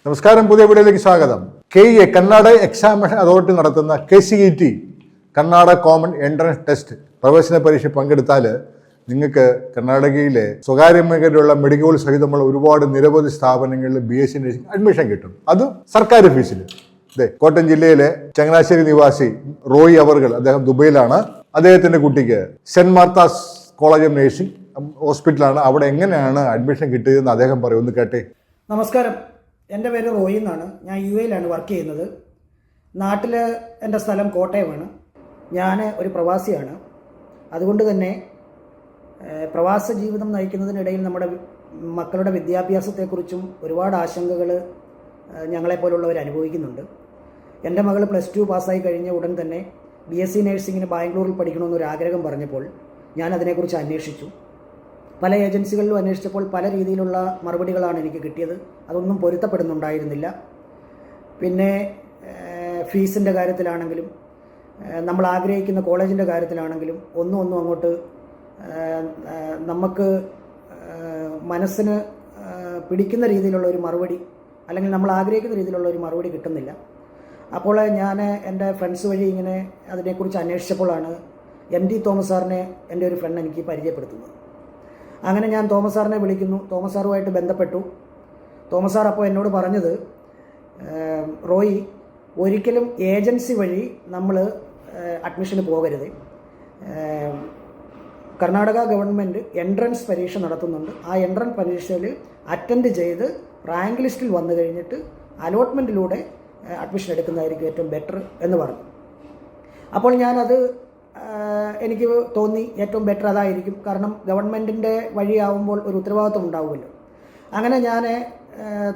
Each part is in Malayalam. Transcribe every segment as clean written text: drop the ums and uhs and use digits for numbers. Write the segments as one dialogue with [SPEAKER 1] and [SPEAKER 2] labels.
[SPEAKER 1] നമസ്കാരം, പുതിയ വീഡിയോയിലേക്ക് സ്വാഗതം. KEA കർണാടക എക്സാമിനേഷൻ അതോറിറ്റി നടത്തുന്ന KCET Karnataka common entrance test പ്രവേശന പരീക്ഷ പങ്കെടുത്താൽ നിങ്ങൾക്ക് കർണാടകയിലെ സ്വകാര്യ മേഖലയിലുള്ള മെഡിക്കൽ സഹിതമുള്ള ഒരുപാട് നിരവധി സ്ഥാപനങ്ങളിൽ BSc നഴ്സിംഗ് അഡ്മിഷൻ കിട്ടും. അതും സർക്കാർ ഫീസിൽ. കോട്ടയം ജില്ലയിലെ ചങ്ങനാശ്ശേരി നിവാസി റോയി അവർകൾ, അദ്ദേഹം ദുബൈയിലാണ്. അദ്ദേഹത്തിന്റെ കുട്ടിക്ക് saint Martha's college of nursing ഹോസ്പിറ്റലാണ്. അവിടെ എങ്ങനെയാണ് അഡ്മിഷൻ കിട്ടിയതെന്ന് അദ്ദേഹം പറയും. ഒന്ന് കേട്ടെ.
[SPEAKER 2] നമസ്കാരം, എൻ്റെ പേര് റോയി എന്നാണ്. ഞാൻ UAയിലാണ് വർക്ക് ചെയ്യുന്നത്. നാട്ടിൽ എൻ്റെ സ്ഥലം കോട്ടയമാണ്. ഞാൻ ഒരു പ്രവാസിയാണ്. അതുകൊണ്ട് തന്നെ പ്രവാസ ജീവിതം നയിക്കുന്നതിനിടയിൽ നമ്മുടെ മക്കളുടെ വിദ്യാഭ്യാസത്തെക്കുറിച്ചും ഒരുപാട് ആശങ്കകൾ ഞങ്ങളെപ്പോലുള്ളവർ അനുഭവിക്കുന്നുണ്ട്. എൻ്റെ മകൾ +2 പാസ്സായി കഴിഞ്ഞ ഉടൻ തന്നെ BSc നഴ്സിങ്ങിന് ബാംഗ്ലൂരിൽ പഠിക്കണമെന്നൊരാഗ്രഹം പറഞ്ഞപ്പോൾ ഞാൻ അതിനെക്കുറിച്ച് അന്വേഷിച്ചു. പല ഏജൻസികളിലും അന്വേഷിച്ചപ്പോൾ പല രീതിയിലുള്ള മറുപടികളാണ് എനിക്ക് കിട്ടിയത്. അതൊന്നും പൊരുത്തപ്പെടുന്നുണ്ടായിരുന്നില്ല. പിന്നെ ഫീസിൻ്റെ കാര്യത്തിലാണെങ്കിലും നമ്മൾ ആഗ്രഹിക്കുന്ന കോളേജിൻ്റെ കാര്യത്തിലാണെങ്കിലും ഒന്നും അങ്ങോട്ട് നമുക്ക് മനസ്സിന് പിടിക്കുന്ന രീതിയിലുള്ള ഒരു മറുപടി, അല്ലെങ്കിൽ നമ്മൾ ആഗ്രഹിക്കുന്ന രീതിയിലുള്ള ഒരു മറുപടി കിട്ടുന്നില്ല. അപ്പോൾ ഞാൻ എൻ്റെ ഫ്രണ്ട്സ് വഴി ഇങ്ങനെ അതിനെക്കുറിച്ച് അന്വേഷിച്ചപ്പോഴാണ് MD തോമസ് സാറിനെ എൻ്റെ ഒരു ഫ്രണ്ട് എനിക്ക് പരിചയപ്പെടുത്തുന്നത്. അങ്ങനെ ഞാൻ തോമസ് സാറിനെ വിളിക്കുന്നു. തോമസ് സാറുമായിട്ട് ബന്ധപ്പെട്ടു. തോമസ് സാർ അപ്പോൾ എന്നോട് പറഞ്ഞത്, റോയി, ഒരിക്കലും ഏജൻസി വഴി നമ്മൾ അഡ്മിഷന് പോകരുത്. കർണാടക ഗവൺമെൻറ് എൻട്രൻസ് പരീക്ഷ നടത്തുന്നുണ്ട്. ആ എൻട്രൻസ് പരീക്ഷയിൽ അറ്റൻഡ് ചെയ്ത് റാങ്ക് ലിസ്റ്റിൽ വന്നു കഴിഞ്ഞിട്ട് അലോട്ട്മെൻറ്റിലൂടെ അഡ്മിഷൻ എടുക്കുന്നതായിരിക്കും ഏറ്റവും ബെറ്റർ എന്ന് പറഞ്ഞു. അപ്പോൾ ഞാനത് എനിക്ക് തോന്നി ഏറ്റവും ബെറ്റർ അതായിരിക്കും. കാരണം ഗവൺമെൻറ്റിൻ്റെ വഴിയാവുമ്പോൾ ഒരു ഉത്തരവാദിത്വം ഉണ്ടാവുമല്ലോ. അങ്ങനെ ഞാൻ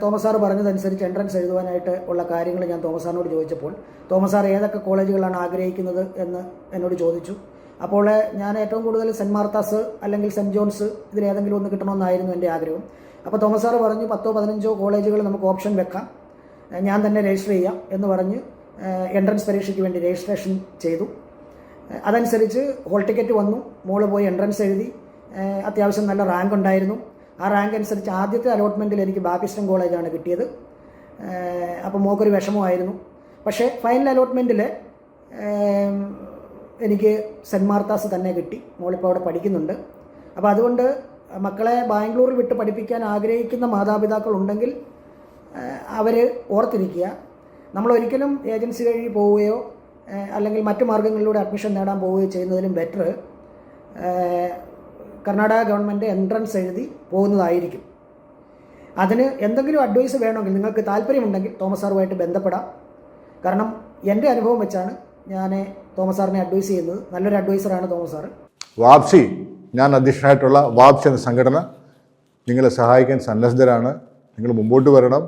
[SPEAKER 2] തോമസ് സാർ പറഞ്ഞതനുസരിച്ച് എൻട്രൻസ് എഴുതുവാനായിട്ട് ഉള്ള കാര്യങ്ങൾ ഞാൻ തോമസ് സാറിനോട് ചോദിച്ചപ്പോൾ തോമസ് സാർ ഏതൊക്കെ കോളേജുകളാണ് ആഗ്രഹിക്കുന്നത് എന്ന് എന്നോട് ചോദിച്ചു. അപ്പോൾ ഞാൻ ഏറ്റവും കൂടുതൽ സെൻറ്റ് മാർത്താസ് അല്ലെങ്കിൽ സെൻറ്റ് ജോൺസ് ഇതിലേതെങ്കിലും ഒന്ന് കിട്ടണമെന്നായിരുന്നു എൻ്റെ ആഗ്രഹം. അപ്പോൾ തോമസ് സാർ പറഞ്ഞു 10-15 കോളേജുകൾ നമുക്ക് ഓപ്ഷൻ വെക്കാം, ഞാൻ തന്നെ രജിസ്റ്റർ ചെയ്യാം എന്ന് പറഞ്ഞ് എൻട്രൻസ് പരീക്ഷയ്ക്ക് വേണ്ടി രജിസ്ട്രേഷൻ ചെയ്തു. അതനുസരിച്ച് ഹോൾ ടിക്കറ്റ് വന്നു. മോള് പോയി എൻട്രൻസ് എഴുതി. അത്യാവശ്യം നല്ല റാങ്ക് ഉണ്ടായിരുന്നു. ആ റാങ്ക് അനുസരിച്ച് ആദ്യത്തെ അലോട്ട്മെൻറ്റിൽ എനിക്ക് ബാക്കിസ്റ്റൺ കോളേജാണ് കിട്ടിയത്. അപ്പോൾ മോക്കൊരു വിഷമമായിരുന്നു. പക്ഷേ ഫൈനൽ അലോട്ട്മെൻറ്റിൽ എനിക്ക് സെൻറ്റ് മാർത്താസ് തന്നെ കിട്ടി. മോളിപ്പോൾ അവിടെ പഠിക്കുന്നുണ്ട്. അപ്പോൾ അതുകൊണ്ട് മക്കളെ ബാംഗ്ലൂരിൽ വിട്ട് പഠിപ്പിക്കാൻ ആഗ്രഹിക്കുന്ന മാതാപിതാക്കളുണ്ടെങ്കിൽ അവർ ഓർത്തിരിക്കുക, നമ്മളൊരിക്കലും ഏജൻസി വഴി പോവുകയോ അല്ലെങ്കിൽ മറ്റു മാർഗ്ഗങ്ങളിലൂടെ അഡ്മിഷൻ നേടാൻ പോവുകയോ ചെയ്യുന്നതിലും ബെറ്റർ കർണാടക ഗവൺമെൻറ് എൻട്രൻസ് എഴുതി പോകുന്നതായിരിക്കും. അതിന് എന്തെങ്കിലും അഡ്വൈസ് വേണമെങ്കിൽ നിങ്ങൾക്ക് താല്പര്യമുണ്ടെങ്കിൽ തോമസ് സാറുമായിട്ട് ബന്ധപ്പെടാം. കാരണം എൻ്റെ അനുഭവം വെച്ചാണ് ഞാൻ തോമസ് സാറിനെ അഡ്വൈസ് ചെയ്യുന്നത്. നല്ലൊരു അഡ്വൈസറാണ് തോമസ് സാറ്.
[SPEAKER 1] വാപ്സി, ഞാൻ അധ്യക്ഷനായിട്ടുള്ള വാപ്സി എന്ന സംഘടന നിങ്ങളെ സഹായിക്കാൻ സന്നദ്ധരാണ്. നിങ്ങൾ മുമ്പോട്ട് വരണം.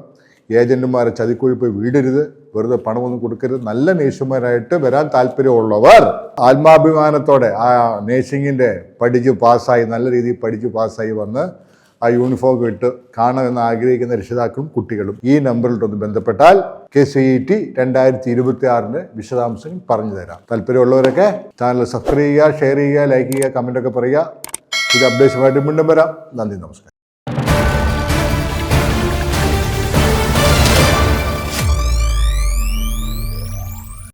[SPEAKER 1] ഏജന്റുമാരെ ചതിക്കുഴി പോയി വീടരുത്. വെറുതെ പണമൊന്നും കൊടുക്കരുത്. നല്ല നേഴ്സുമാരായിട്ട് വരാൻ താല്പര്യമുള്ളവർ ആത്മാഭിമാനത്തോടെ ആ നേഴ്സിങ്ങിൻ്റെ പഠിച്ച് പാസ്സായി, നല്ല രീതിയിൽ പഠിച്ച് പാസ്സായി വന്ന് ആ യൂണിഫോം ഇട്ട് കാണണമെന്ന് ആഗ്രഹിക്കുന്ന രക്ഷിതാക്കളും കുട്ടികളും ഈ നമ്പറിലൊന്ന് ബന്ധപ്പെട്ടാൽ KCET 2026 വിശദാംശങ്ങൾ പറഞ്ഞു തരാം. താല്പര്യമുള്ളവരൊക്കെ ചാനൽ സബ്സ്ക്രൈബ് ചെയ്യുക, ഷെയർ ചെയ്യുക, ലൈക്ക് ചെയ്യുക, കമൻ്റൊക്കെ പറയുക. ഇത് അപ്ഡേഷനുമായിട്ട് വീണ്ടും വരാം. നന്ദി, നമസ്കാരം.